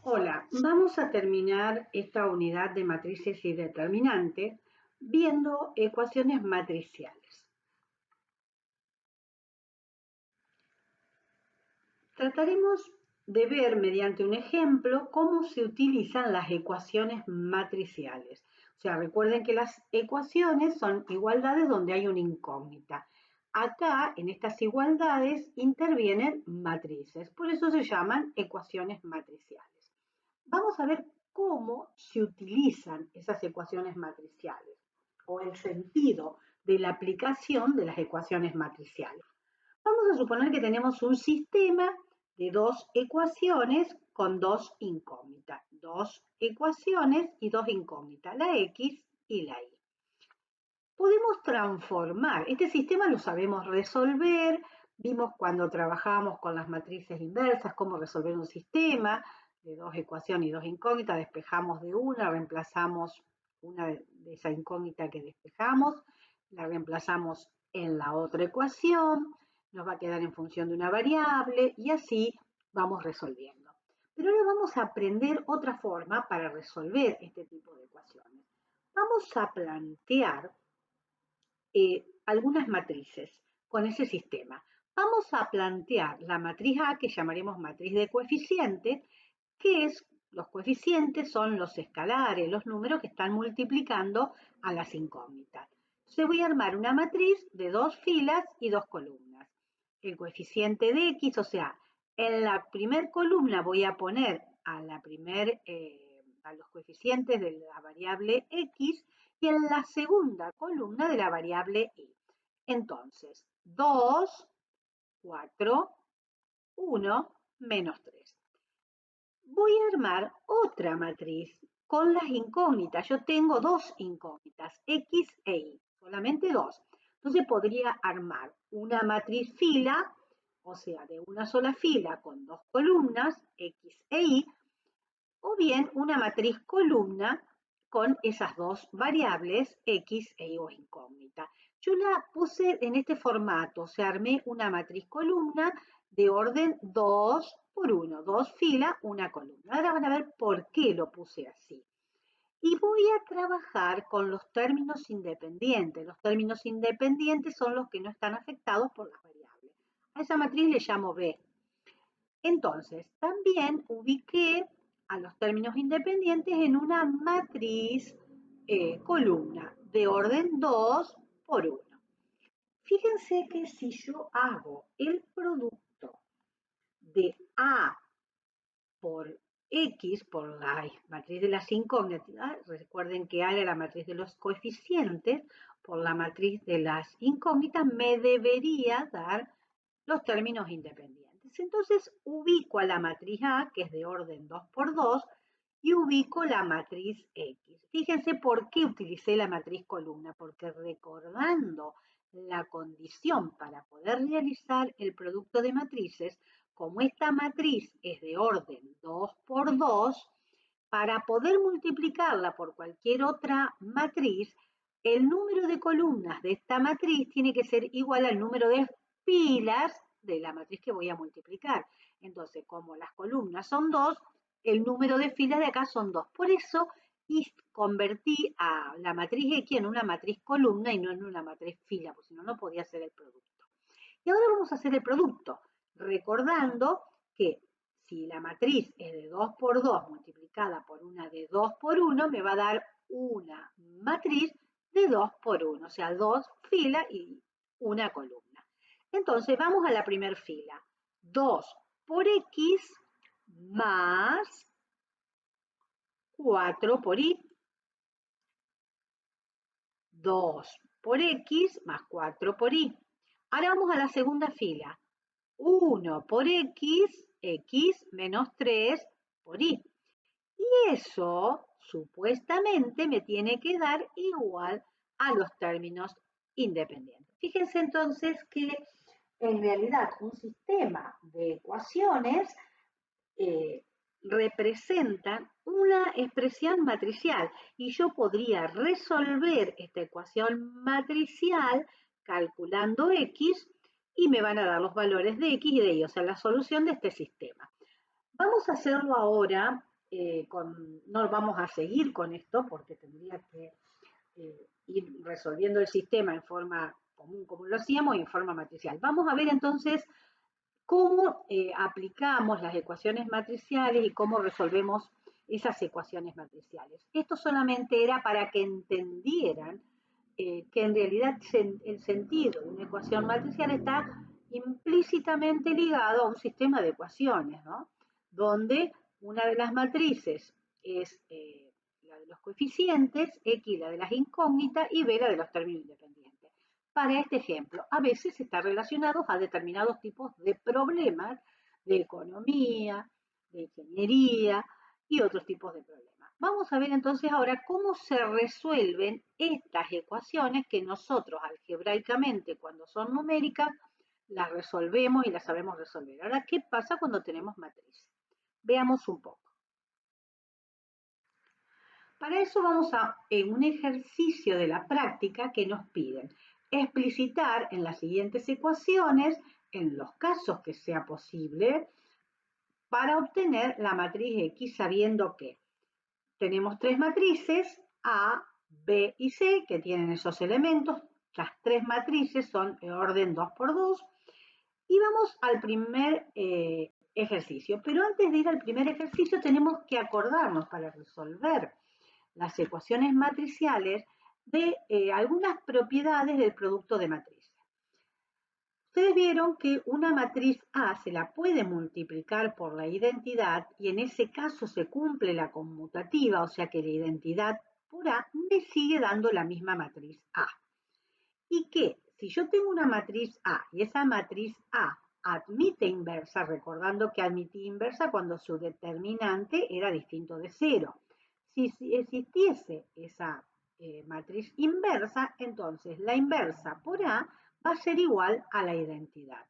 Hola, vamos a terminar esta unidad de matrices y determinantes viendo ecuaciones matriciales. Trataremos de ver mediante un ejemplo cómo se utilizan las ecuaciones matriciales. O sea, recuerden que las ecuaciones son igualdades donde hay una incógnita. Acá, en estas igualdades, intervienen matrices, por eso se llaman ecuaciones matriciales. Vamos a ver cómo se utilizan esas ecuaciones matriciales o el sentido de la aplicación de las ecuaciones matriciales. Vamos a suponer que tenemos un sistema de dos ecuaciones con dos incógnitas. Dos ecuaciones y dos incógnitas, la X y la Y. Podemos transformar, este sistema lo sabemos resolver, vimos cuando trabajábamos con las matrices inversas cómo resolver un sistema de dos ecuaciones y dos incógnitas, despejamos de una, reemplazamos una de esa incógnita que despejamos, la reemplazamos en la otra ecuación, nos va a quedar en función de una variable y así vamos resolviendo. Pero ahora vamos a aprender otra forma para resolver este tipo de ecuaciones. Vamos a plantear algunas matrices con ese sistema. Vamos a plantear la matriz A, que llamaremos matriz de coeficientes, que es, los coeficientes son los escalares, los números que están multiplicando a las incógnitas. Entonces voy a armar una matriz de dos filas y dos columnas. El coeficiente de X, o sea, en la primera columna voy a poner a los coeficientes de la variable X y en la segunda columna de la variable Y. Entonces, 2, 4, 1, menos 3. Voy a armar otra matriz con las incógnitas. Yo tengo dos incógnitas, X e Y, solamente dos. Entonces podría armar una matriz fila, o sea, de una sola fila con dos columnas, X e Y, o bien una matriz columna con esas dos variables, X e Y o incógnita. Yo la puse en este formato, o sea, armé una matriz columna de orden 2 por 1, dos filas, una columna. Ahora van a ver por qué lo puse así. Y voy a trabajar con los términos independientes. Los términos independientes son los que no están afectados por las variables. A esa matriz le llamo B. Entonces, también ubiqué a los términos independientes en una matriz columna de orden 2 por 1. Fíjense que si yo hago el producto de A por X, por la matriz de las incógnitas, recuerden que A era la matriz de los coeficientes, por la matriz de las incógnitas me debería dar los términos independientes. Entonces ubico a la matriz A, que es de orden 2 por 2, y ubico la matriz X. Fíjense por qué utilicé la matriz columna, porque recordando la condición para poder realizar el producto de matrices, como esta matriz es de orden 2 por 2, para poder multiplicarla por cualquier otra matriz, el número de columnas de esta matriz tiene que ser igual al número de filas de la matriz que voy a multiplicar. Entonces, como las columnas son 2, el número de filas de acá son 2. Por eso convertí a la matriz X en una matriz columna y no en una matriz fila, porque si no, no podía hacer el producto. Y ahora vamos a hacer el producto, recordando que si la matriz es de 2 por 2 multiplicada por una de 2 por 1, me va a dar una matriz de 2 por 1, o sea, dos filas y una columna. Entonces, vamos a la primera fila. 2 por X más 4 por Y. 2 por X más 4 por Y. Ahora vamos a la segunda fila. 1 por X, X menos 3 por Y. Y eso supuestamente me tiene que dar igual a los términos independientes. Fíjense entonces que en realidad un sistema de ecuaciones representan una expresión matricial y yo podría resolver esta ecuación matricial calculando X y me van a dar los valores de X y de Y, o sea, la solución de este sistema. Vamos a hacerlo ahora no vamos a seguir con esto porque tendría que ir resolviendo el sistema en forma común como lo hacíamos y en forma matricial. Vamos a ver entonces cómo aplicamos las ecuaciones matriciales y cómo resolvemos esas ecuaciones matriciales. Esto solamente era para que entendieran que en realidad el sentido de una ecuación matricial está implícitamente ligado a un sistema de ecuaciones, ¿no? Donde una de las matrices es la de los coeficientes, X la de las incógnitas y B la de los términos independientes. Para este ejemplo, a veces está relacionado a determinados tipos de problemas de economía, de ingeniería y otros tipos de problemas. Vamos a ver entonces ahora cómo se resuelven estas ecuaciones que nosotros algebraicamente, cuando son numéricas, las resolvemos y las sabemos resolver. Ahora, ¿qué pasa cuando tenemos matriz? Veamos un poco. Para eso vamos a un ejercicio de la práctica que nos piden explicitar en las siguientes ecuaciones, en los casos que sea posible, para obtener la matriz X sabiendo que tenemos tres matrices, A, B y C, que tienen esos elementos. Las tres matrices son de orden 2 por 2. Y vamos al primer ejercicio. Pero antes de ir al primer ejercicio tenemos que acordarnos para resolver las ecuaciones matriciales de algunas propiedades del producto de matrices. Ustedes vieron que una matriz A se la puede multiplicar por la identidad y en ese caso se cumple la conmutativa, o sea que la identidad por A me sigue dando la misma matriz A. Y que si yo tengo una matriz A y esa matriz A admite inversa, recordando que admitía inversa cuando su determinante era distinto de 0. Si existiese esa matriz inversa, entonces la inversa por A va a ser igual a la identidad.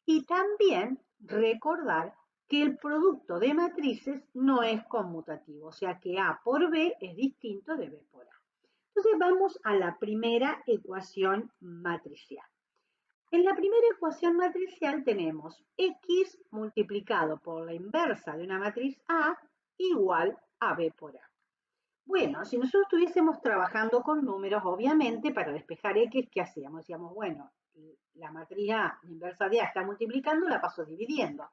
Y también recordar que el producto de matrices no es conmutativo, o sea que A por B es distinto de B por A. Entonces vamos a la primera ecuación matricial. En la primera ecuación matricial tenemos X multiplicado por la inversa de una matriz A igual a B por A. Bueno, si nosotros estuviésemos trabajando con números, obviamente, para despejar X, ¿qué hacíamos? Decíamos, bueno, la matriz A, la inversa de A está multiplicando, la paso dividiendo.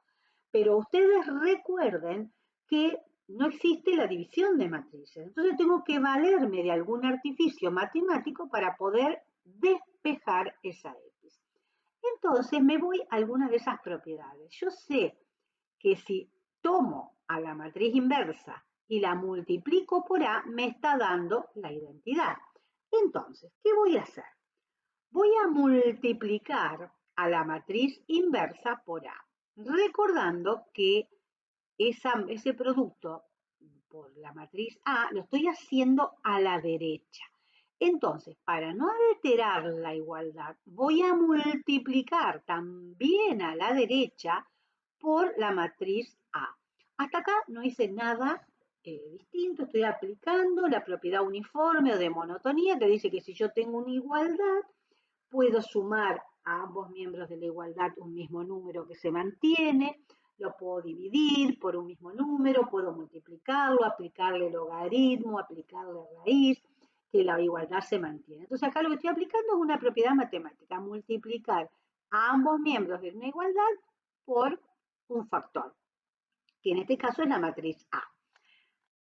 Pero ustedes recuerden que no existe la división de matrices. Entonces tengo que valerme de algún artificio matemático para poder despejar esa X. Entonces me voy a alguna de esas propiedades. Yo sé que si tomo a la matriz inversa y la multiplico por A, me está dando la identidad. Entonces, ¿qué voy a hacer? Voy a multiplicar a la matriz inversa por A, recordando que ese producto por la matriz A lo estoy haciendo a la derecha. Entonces, para no alterar la igualdad, voy a multiplicar también a la derecha por la matriz A. Hasta acá no hice nada distinto, estoy aplicando la propiedad uniforme o de monotonía que dice que si yo tengo una igualdad, puedo sumar a ambos miembros de la igualdad un mismo número que se mantiene, lo puedo dividir por un mismo número, puedo multiplicarlo, aplicarle logaritmo, aplicarle raíz, que la igualdad se mantiene. Entonces acá lo que estoy aplicando es una propiedad matemática, multiplicar a ambos miembros de una igualdad por un factor, que en este caso es la matriz A.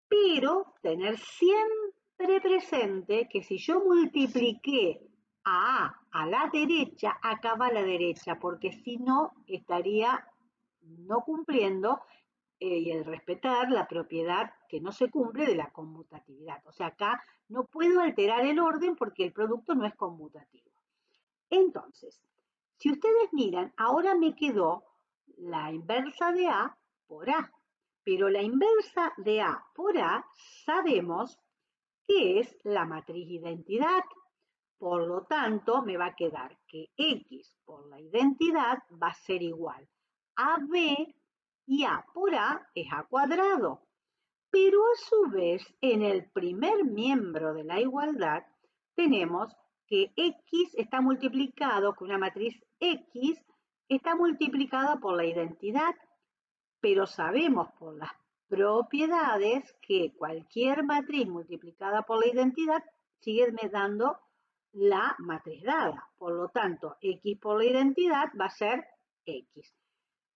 Pero tener siempre presente que si yo multipliqué a la derecha, acá va a la derecha, porque si no, estaría no cumpliendo y el respetar la propiedad que no se cumple de la conmutatividad. O sea, acá no puedo alterar el orden porque el producto no es conmutativo. Entonces, si ustedes miran, ahora me quedó la inversa de A por A. Pero la inversa de A por A sabemos que es la matriz identidad. Por lo tanto, me va a quedar que X por la identidad va a ser igual a B y A por A es A cuadrado. Pero a su vez, en el primer miembro de la igualdad, tenemos que X está multiplicado, que una matriz X está multiplicada por la identidad, pero sabemos por las propiedades que cualquier matriz multiplicada por la identidad sigue dando la matriz dada. Por lo tanto, X por la identidad va a ser X.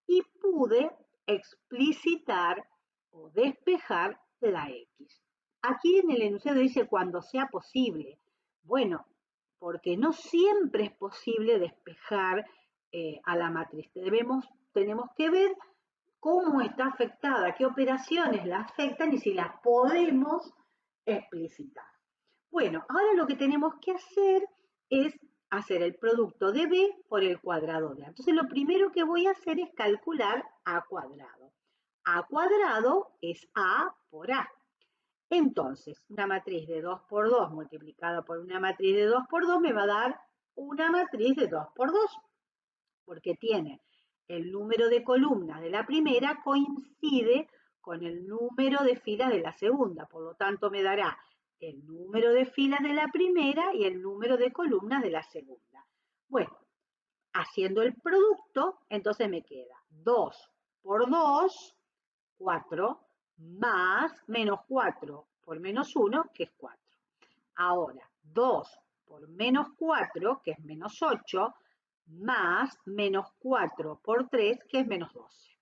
Y pude explicitar o despejar la X. Aquí en el enunciado dice cuando sea posible. Bueno, porque no siempre es posible despejar a la matriz. Tenemos que ver cómo está afectada, qué operaciones la afectan y si las podemos explicitar. Bueno, ahora lo que tenemos que hacer es hacer el producto de b por el cuadrado de a. Entonces lo primero que voy a hacer es calcular a cuadrado. A cuadrado es a por a. Entonces, una matriz de 2 por 2 multiplicada por una matriz de 2 por 2 me va a dar una matriz de 2 por 2, porque tiene el número de columnas de la primera coincide con el número de filas de la segunda, por lo tanto me dará el número de filas de la primera y el número de columnas de la segunda. Bueno, haciendo el producto, entonces me queda 2 por 2, 4, más menos 4 por menos 1, que es 4. Ahora, 2 por menos 4, que es menos 8, más menos 4 por 3, que es menos 12.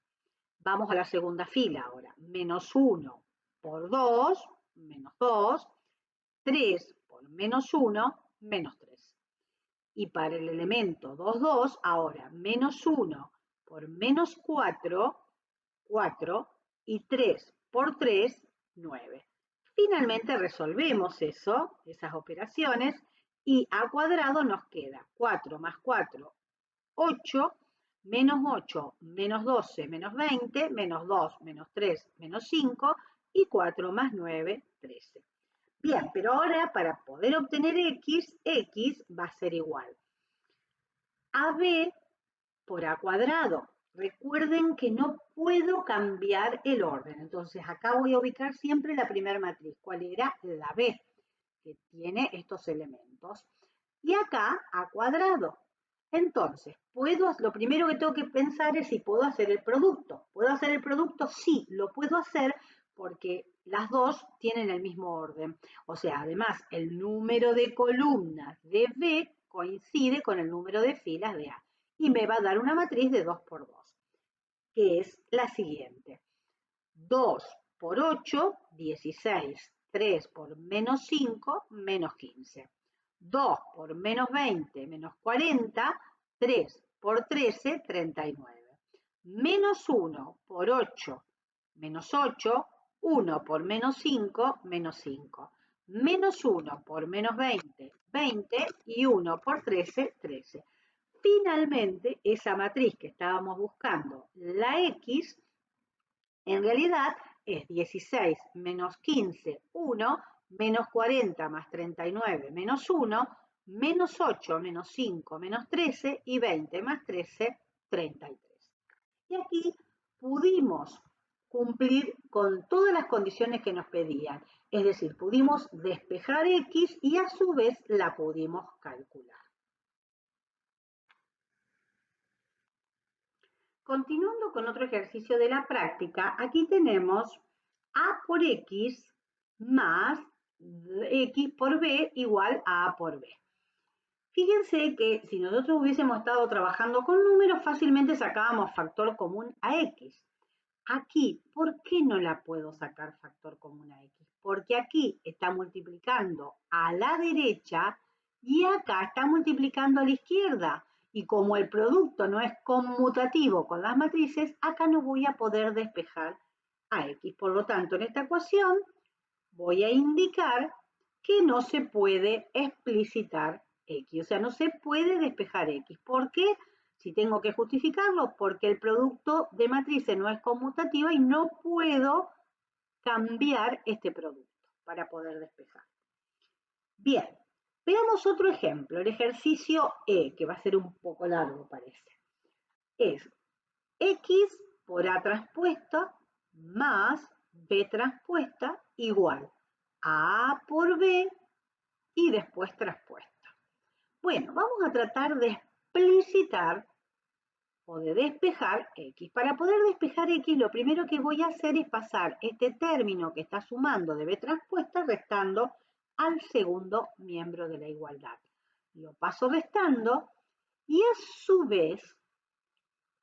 Vamos a la segunda fila ahora. Menos 1 por 2, menos 2. 3 por menos 1, menos 3. Y para el elemento 2, 2, ahora menos 1 por menos 4, 4, y 3 por 3, 9. Finalmente resolvemos esas operaciones, y a cuadrado nos queda 4 más 4, 8, menos 8, menos 12, menos 20, menos 2, menos 3, menos 5, y 4 más 9, 13. Bien, pero ahora para poder obtener X, X va a ser igual a B por A cuadrado. Recuerden que no puedo cambiar el orden. Entonces acá voy a ubicar siempre la primera matriz. ¿Cuál era? La B, que tiene estos elementos. Y acá A cuadrado. Entonces, lo primero que tengo que pensar es si puedo hacer el producto. ¿Puedo hacer el producto? Sí, lo puedo hacer porque las dos tienen el mismo orden. O sea, además, el número de columnas de B coincide con el número de filas de A. Y me va a dar una matriz de 2 por 2, que es la siguiente. 2 por 8, 16. 3 por menos 5, menos 15. 2 por menos 20, menos 40. 3 por 13, 39. Menos 1 por 8, menos 8. 1 por menos 5, menos 5. Menos 1 por menos 20, 20. Y 1 por 13, 13. Finalmente, esa matriz que estábamos buscando, la X, en realidad es 16 menos 15, 1, menos 40 más 39 menos 1, menos 8 menos 5 menos 13, y 20 más 13, 33. Y aquí pudimos cumplir con todas las condiciones que nos pedían. Es decir, pudimos despejar X y a su vez la pudimos calcular. Continuando con otro ejercicio de la práctica, aquí tenemos A por X más X por B igual a A por B. Fíjense que si nosotros hubiésemos estado trabajando con números, fácilmente sacábamos factor común a X. Aquí, ¿por qué no la puedo sacar factor común a X? Porque aquí está multiplicando a la derecha y acá está multiplicando a la izquierda. Y como el producto no es conmutativo con las matrices, acá no voy a poder despejar a X. Por lo tanto, en esta ecuación voy a indicar que no se puede explicitar X. O sea, no se puede despejar X. ¿Por qué? Si tengo que justificarlo, porque el producto de matrices no es conmutativa y no puedo cambiar este producto para poder despejar. Bien, veamos otro ejemplo, el ejercicio E, que va a ser un poco largo, parece. Es X por A transpuesta más B transpuesta igual a A por B y después transpuesta. Bueno, vamos a tratar de explicitar o de despejar X. Para poder despejar X, lo primero que voy a hacer es pasar este término que está sumando de B transpuesta restando al segundo miembro de la igualdad. Lo paso restando y a su vez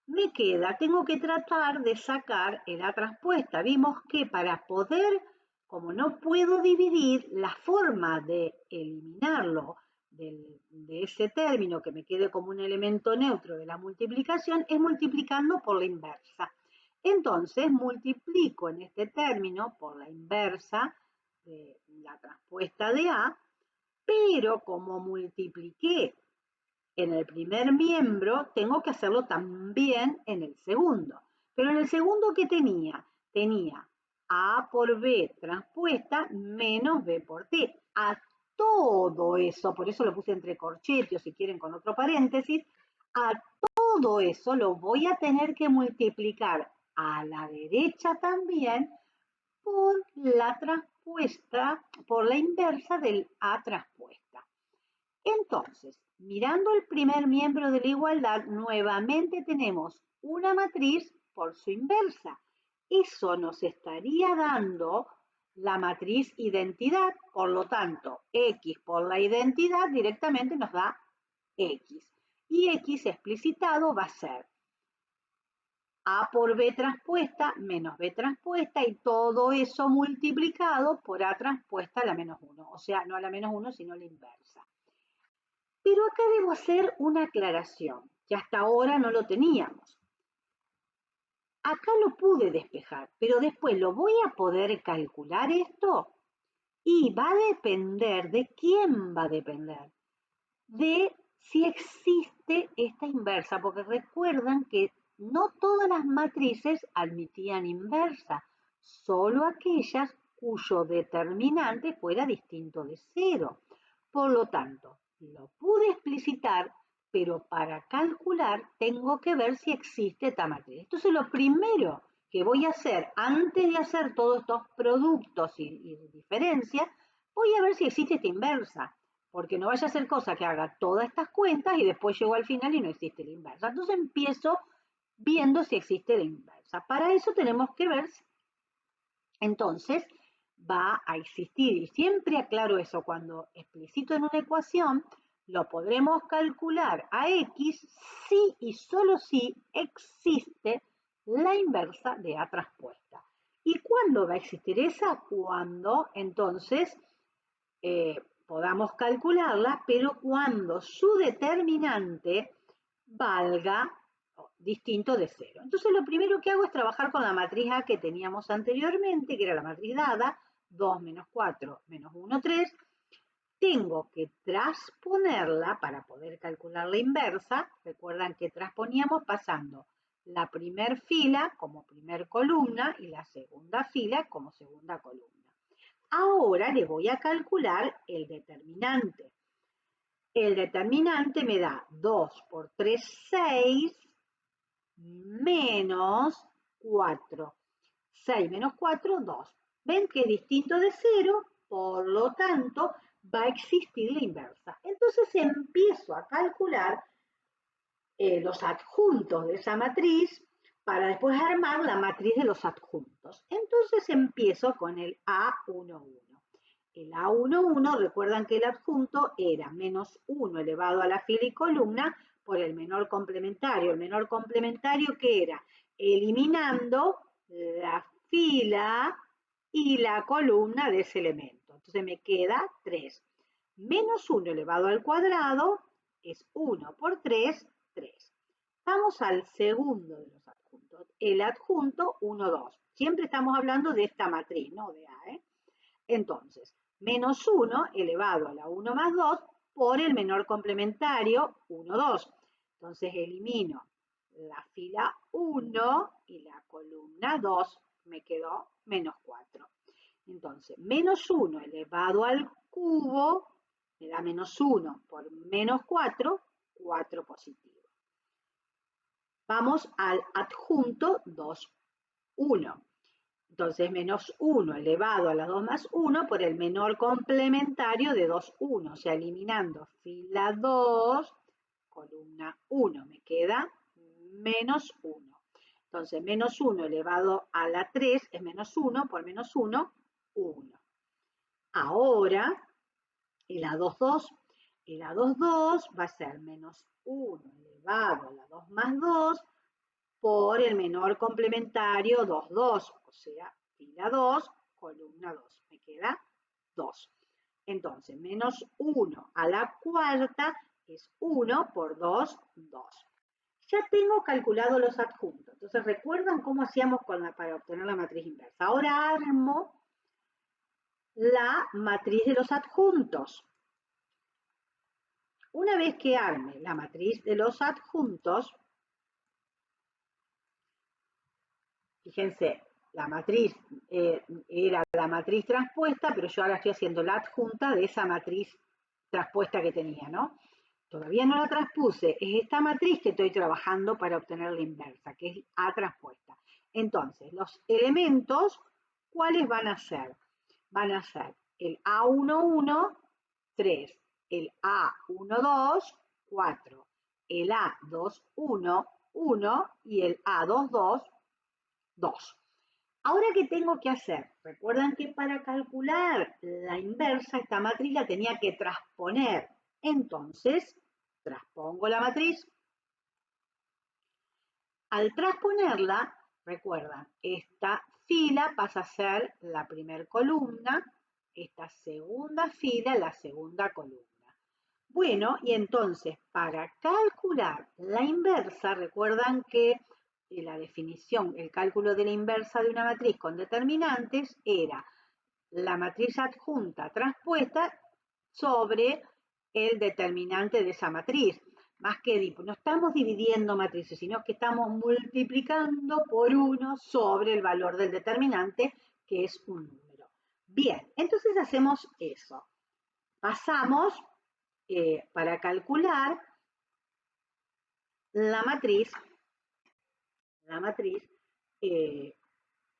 me queda, tengo que tratar de sacar el A transpuesta. Vimos que para poder, como no puedo dividir, la forma de eliminarlo de ese término que me quede como un elemento neutro de la multiplicación es multiplicando por la inversa. Entonces multiplico en este término por la inversa de la transpuesta de A, pero como multipliqué en el primer miembro, tengo que hacerlo también en el segundo. Pero en el segundo, ¿qué tenía? Tenía A por B transpuesta menos B por T. A todo eso, por eso lo puse entre corchetes, o si quieren con otro paréntesis, a todo eso lo voy a tener que multiplicar a la derecha también por la transpuesta, por la inversa del A transpuesta. Entonces, mirando el primer miembro de la igualdad, nuevamente tenemos una matriz por su inversa. Eso nos estaría dando la matriz identidad, por lo tanto, X por la identidad directamente nos da X. Y X explicitado va a ser A por B transpuesta menos B transpuesta y todo eso multiplicado por A transpuesta a la menos 1. O sea, no a la menos 1, sino a la inversa. Pero acá debo hacer una aclaración, que hasta ahora no lo teníamos. Acá lo pude despejar, pero después lo voy a poder calcular esto y va a depender de quién va a depender. De si existe esta inversa, porque recuerdan que no todas las matrices admitían inversa, solo aquellas cuyo determinante fuera distinto de 0. Por lo tanto, lo pude explicitar, pero para calcular tengo que ver si existe esta matriz. Entonces, lo primero que voy a hacer antes de hacer todos estos productos y diferencias, voy a ver si existe esta inversa, porque no vaya a ser cosa que haga todas estas cuentas y después llego al final y no existe la inversa. Entonces empiezo viendo si existe la inversa. Para eso tenemos que ver, entonces, va a existir, y siempre aclaro eso, cuando explicito en una ecuación, lo podremos calcular a X si y solo si existe la inversa de A transpuesta. ¿Y cuándo va a existir esa? Cuando entonces podamos calcularla, pero cuando su determinante valga distinto de 0. Entonces lo primero que hago es trabajar con la matriz A que teníamos anteriormente, que era la matriz dada, 2 menos 4 menos 1, 3. Tengo que transponerla para poder calcular la inversa. Recuerdan que transponíamos pasando la primera fila como primer columna y la segunda fila como segunda columna. Ahora le voy a calcular el determinante. El determinante me da 2 por 3, 6, menos 4. 6 menos 4, 2. ¿Ven que es distinto de 0? Por lo tanto, va a existir la inversa. Entonces empiezo a calcular los adjuntos de esa matriz para después armar la matriz de los adjuntos. Entonces empiezo con el A11. El A11, recuerdan que el adjunto era menos 1 elevado a la fila y columna por el menor complementario. El menor complementario que era eliminando la fila y la columna de ese elemento. Entonces me queda 3. Menos 1 elevado al cuadrado es 1 por 3, 3. Vamos al segundo de los adjuntos. El adjunto 1, 2. Siempre estamos hablando de esta matriz, no de A. Entonces, menos 1 elevado a la 1 más 2 por el menor complementario 1, 2. Entonces elimino la fila 1 y la columna 2, me quedó menos 4. Entonces, menos 1 elevado al cubo me da menos 1 por menos 4, 4 positivo. Vamos al adjunto 2, 1. Entonces, menos 1 elevado a la 2 más 1 por el menor complementario de 2, 1. O sea, eliminando fila 2, columna 1. Me queda menos 1. Entonces, menos 1 elevado a la 3 es menos 1, por menos 1, 1. Ahora, el A22, el A22 va a ser menos 1 elevado a la 2 más 2 por el menor complementario 2, 2, o sea, fila 2, columna 2. Me queda 2. Entonces, menos 1 a la cuarta es 1 por 2, 2. Ya tengo calculado los adjuntos. Entonces, ¿recuerdan cómo hacíamos para obtener la matriz inversa? Ahora armo la matriz de los adjuntos. Una vez que arme la matriz de los adjuntos, fíjense, la matriz era la matriz transpuesta, pero yo ahora estoy haciendo la adjunta de esa matriz transpuesta que tenía, ¿no? Todavía no la transpuse, es esta matriz que estoy trabajando para obtener la inversa, que es A transpuesta. Entonces, los elementos, ¿cuáles van a ser? Van a ser el A11, 3, el A12, 4, el A21, 1 y el A22, 2. Ahora, ¿qué tengo que hacer? Recuerdan que para calcular la inversa, esta matriz la tenía que transponer. Entonces, transpongo la matriz. Al transponerla, recuerdan, esta fila pasa a ser la primera columna, esta segunda fila la segunda columna. Bueno, y entonces, para calcular la inversa, recuerdan que la definición, el cálculo de la inversa de una matriz con determinantes era la matriz adjunta transpuesta sobre el determinante de esa matriz. Más que no estamos dividiendo matrices, sino que estamos multiplicando por 1 sobre el valor del determinante, que es un número. Bien, entonces hacemos eso. Pasamos para calcular la matriz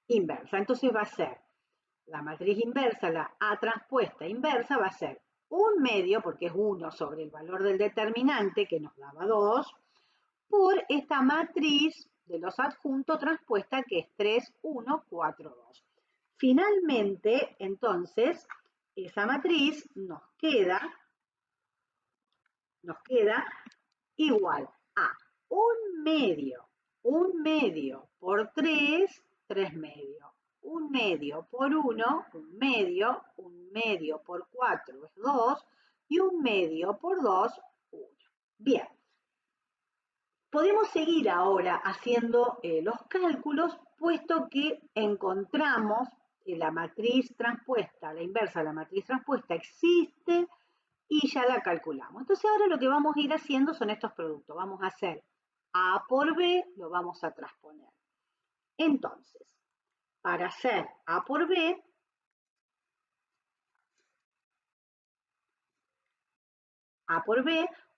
inversa. Entonces va a ser la matriz inversa, la A transpuesta inversa, va a ser un medio, porque es 1 sobre el valor del determinante, que nos daba 2, por esta matriz de los adjuntos transpuesta, que es 3, 1, 4, 2. Finalmente, entonces, esa matriz nos queda igual a un medio por 3, 3 medios. Un medio por 1, un medio por 4 es 2, y un medio por 2, 1. Bien, podemos seguir ahora haciendo los cálculos, puesto que encontramos la matriz transpuesta, la inversa de la matriz transpuesta existe, y ya la calculamos. Entonces ahora lo que vamos a ir haciendo son estos productos. Vamos a hacer A por B, lo vamos a transponer. Entonces, para hacer A por B,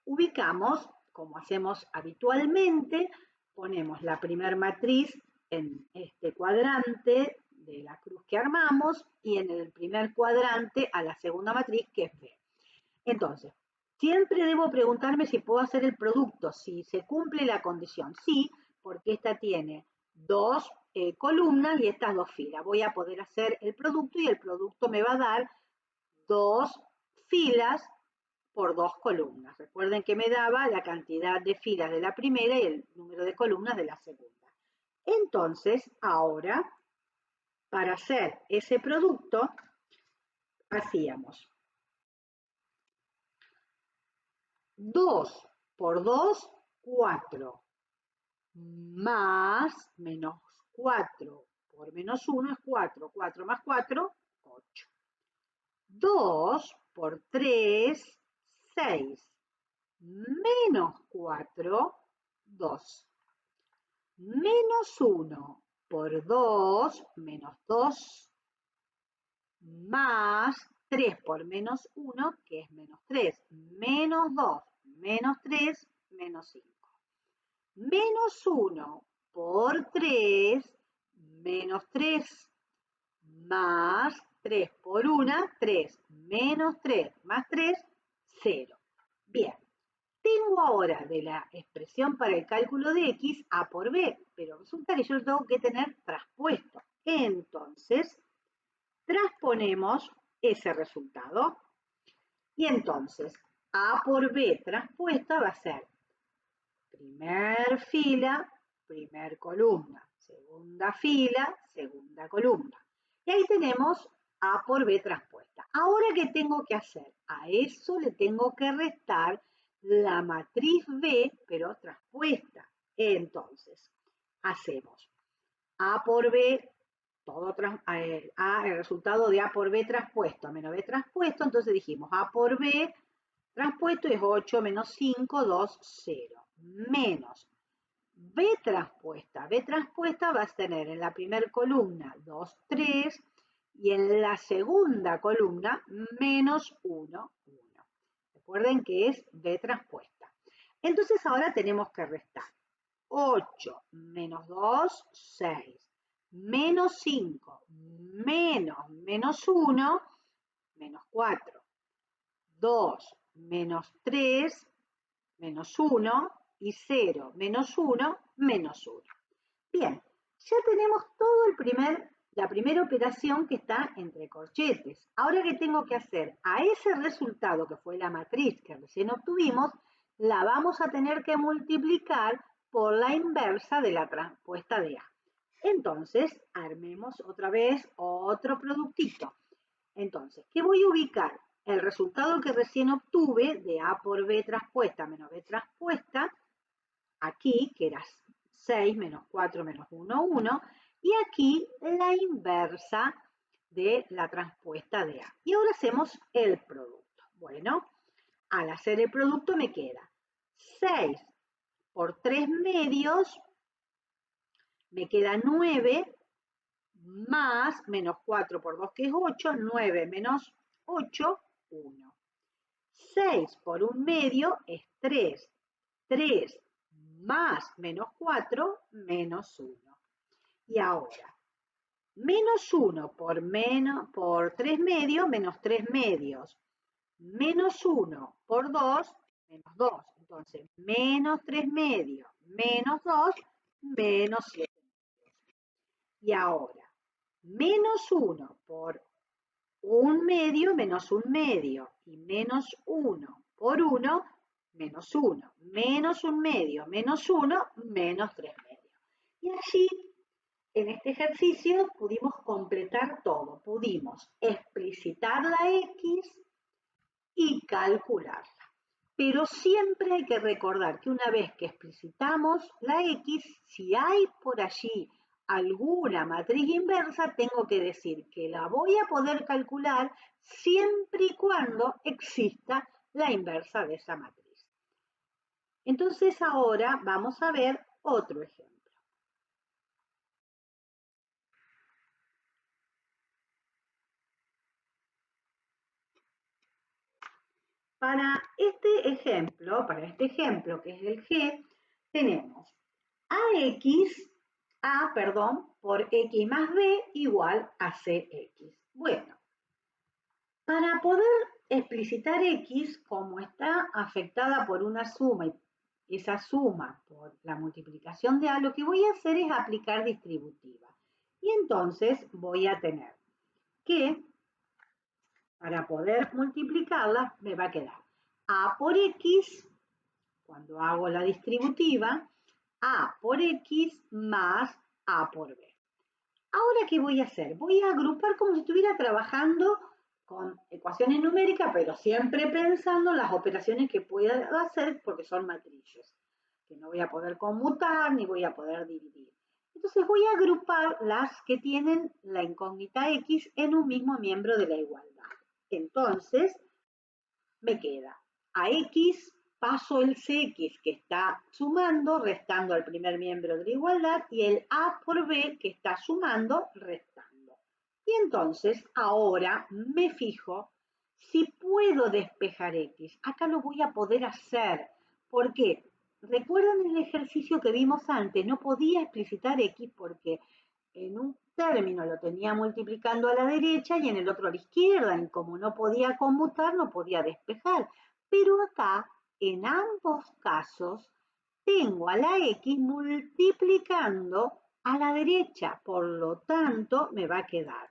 ubicamos, como hacemos habitualmente, ponemos la primera matriz en este cuadrante de la cruz que armamos y en el primer cuadrante a la segunda matriz, que es B. Entonces, siempre debo preguntarme si puedo hacer el producto, si se cumple la condición. Sí, porque esta tiene dos columnas y estas dos filas. Voy a poder hacer el producto y el producto me va a dar dos filas por dos columnas. Recuerden que me daba la cantidad de filas de la primera y el número de columnas de la segunda. Entonces, ahora, para hacer ese producto, hacíamos 2 por 2, 4, más menos 4 por menos 1 es 4, 4 más 4, 8. 2 por 3, 6, menos 4, 2. Menos 1 por 2, menos 2, más 3 por menos 1, que es menos 3, menos 2, menos 3, menos 5. Menos 1 por 3, menos 3, más 3 por 1, 3, menos 3, más 3, 0. Bien, Tengo ahora de la expresión para el cálculo de x a por b, pero resulta que yo lo tengo que tener traspuesto. Entonces, transponemos ese resultado. Y entonces, a por b traspuesta va a ser primer fila, primer columna, segunda fila, segunda columna. Y ahí tenemos A por B traspuesta. Ahora, ¿qué tengo que hacer? A eso le tengo que restar la matriz B, pero traspuesta. Entonces, hacemos A por B, el resultado de A por B traspuesto a menos B traspuesto. Entonces dijimos A por B traspuesto es 8 menos 5, 2, 0. Menos B traspuesta. B traspuesta vas a tener en la primera columna 2, 3 y en la segunda columna menos 1, 1. Recuerden que es B traspuesta. Entonces ahora tenemos que restar. 8 menos 2, 6. Menos 5 menos 1, menos 4. 2 menos 3, menos 1, y 0 menos 1, menos 1. Bien, ya tenemos todo la primera operación que está entre corchetes. Ahora, ¿qué tengo que hacer? A ese resultado, que fue la matriz que recién obtuvimos, la vamos a tener que multiplicar por la inversa de la traspuesta de A. Entonces, armemos otra vez otro productito. Entonces, ¿qué voy a ubicar? El resultado que recién obtuve de A por B traspuesta menos B traspuesta, aquí, que era 6 menos 4 menos 1, 1, y aquí la inversa de la traspuesta de A. Y ahora hacemos el producto. Bueno, al hacer el producto me queda 6 por 3 medios, me queda 9, más menos 4 por 2, que es 8, 9 menos 8, 1. 6 por 1 medio es 3. 3 más menos 4, menos 1. Y ahora, menos 1 por 3 medios, menos 3 medios. Menos 1 por 2, menos 2. Entonces, menos 3 medios, menos 2, menos 7. Y ahora, menos 1 por 1 medio, menos 1 medio. Y menos 1 por 1, menos 1. Menos 1 medio, menos 1, menos 3 medios. Y allí, en este ejercicio, pudimos completar todo. Pudimos explicitar la X y calcularla. Pero siempre hay que recordar que una vez que explicitamos la X, si hay por allí alguna matriz inversa, tengo que decir que la voy a poder calcular siempre y cuando exista la inversa de esa matriz. Entonces ahora vamos a ver otro ejemplo. Para este ejemplo que es el G, tenemos por X más B igual a CX. Bueno, para poder explicitar X, como está afectada por una suma y esa suma por la multiplicación de A, lo que voy a hacer es aplicar distributiva. Y entonces voy a tener que, para poder multiplicarla, me va a quedar A por X, cuando hago la distributiva, A por X más A por B. Ahora, ¿qué voy a hacer? Voy a agrupar como si estuviera trabajando con ecuaciones numéricas, pero siempre pensando en las operaciones que pueda hacer porque son matrices, que no voy a poder conmutar ni voy a poder dividir. Entonces voy a agrupar las que tienen la incógnita X en un mismo miembro de la igualdad. Entonces, me queda a X paso el CX que está sumando, restando al primer miembro de la igualdad, y el A por B que está sumando, restando. Y entonces ahora me fijo si puedo despejar X. Acá lo voy a poder hacer. ¿Por qué? ¿Recuerdan el ejercicio que vimos antes? No podía explicitar X porque en un término lo tenía multiplicando a la derecha y en el otro a la izquierda, y como no podía conmutar, no podía despejar. Pero acá en ambos casos tengo a la X multiplicando a la derecha, por lo tanto me va a quedar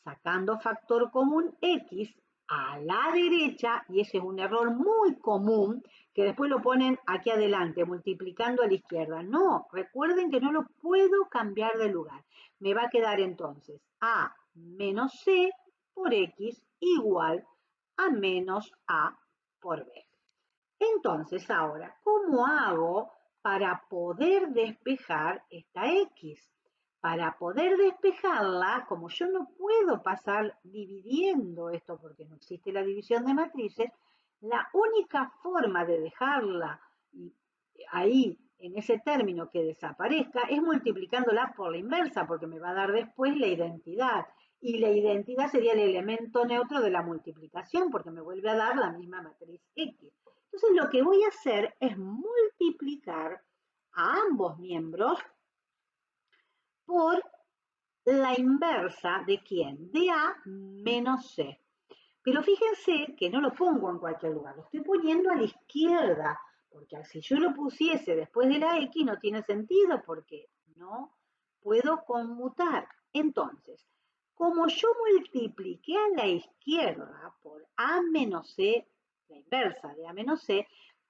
sacando factor común X a la derecha, y ese es un error muy común, que después lo ponen aquí adelante, multiplicando a la izquierda. No, recuerden que no lo puedo cambiar de lugar. Me va a quedar entonces A menos C por X igual a menos A por B. Entonces, ahora, ¿cómo hago para poder despejar esta X? Para poder despejarla, como yo no puedo pasar dividiendo esto porque no existe la división de matrices, la única forma de dejarla ahí en ese término que desaparezca es multiplicándola por la inversa, porque me va a dar después la identidad. Y la identidad sería el elemento neutro de la multiplicación, porque me vuelve a dar la misma matriz X. Entonces lo que voy a hacer es multiplicar a ambos miembros por la inversa de ¿quién? De A menos C. Pero fíjense que no lo pongo en cualquier lugar, lo estoy poniendo a la izquierda, porque si yo lo pusiese después de la X no tiene sentido porque no puedo conmutar. Entonces, como yo multipliqué a la izquierda por A menos C, la inversa de A menos C,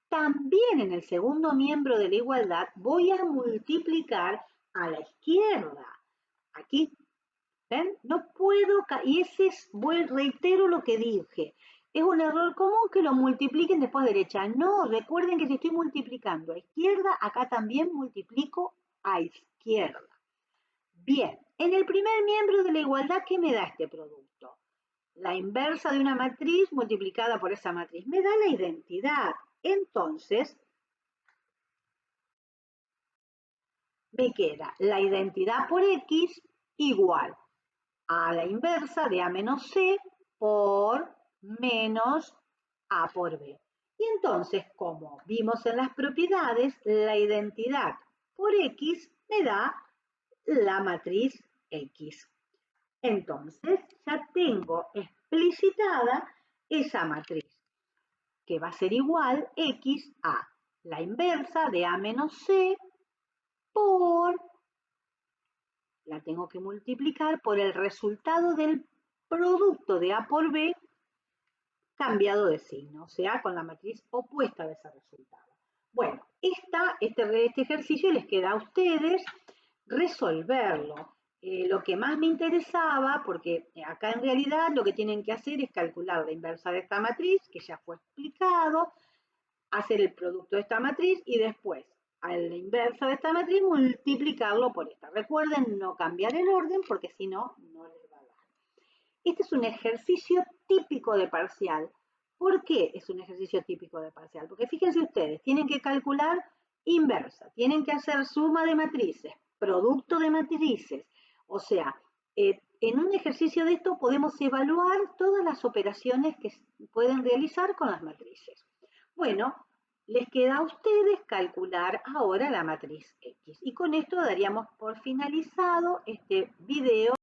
también en el segundo miembro de la igualdad voy a multiplicar a la izquierda. Aquí, ¿ven? No puedo, y ese es, reitero lo que dije, es un error común que lo multipliquen después de derecha. No, recuerden que si estoy multiplicando a izquierda, acá también multiplico a izquierda. Bien, en el primer miembro de la igualdad, ¿qué me da este producto? La inversa de una matriz multiplicada por esa matriz. Me da la identidad. Entonces, me queda la identidad por X igual a la inversa de A menos C por menos A por B. Y entonces, como vimos en las propiedades, la identidad por X me da la matriz X. Entonces, ya tengo explicitada esa matriz, que va a ser igual X a la inversa de A menos C por, la tengo que multiplicar por el resultado del producto de A por B cambiado de signo, o sea, con la matriz opuesta de ese resultado. Bueno, este ejercicio les queda a ustedes resolverlo. Lo que más me interesaba, porque acá en realidad lo que tienen que hacer es calcular la inversa de esta matriz, que ya fue explicado, hacer el producto de esta matriz y después a la inversa de esta matriz multiplicarlo por esta. Recuerden no cambiar el orden porque si no, no les va a dar. Este es un ejercicio típico de parcial. ¿Por qué es un ejercicio típico de parcial? Porque fíjense ustedes, tienen que calcular inversa, tienen que hacer suma de matrices, producto de matrices. O sea, en un ejercicio de esto podemos evaluar todas las operaciones que pueden realizar con las matrices. Bueno, les queda a ustedes calcular ahora la matriz X. Y con esto daríamos por finalizado este video.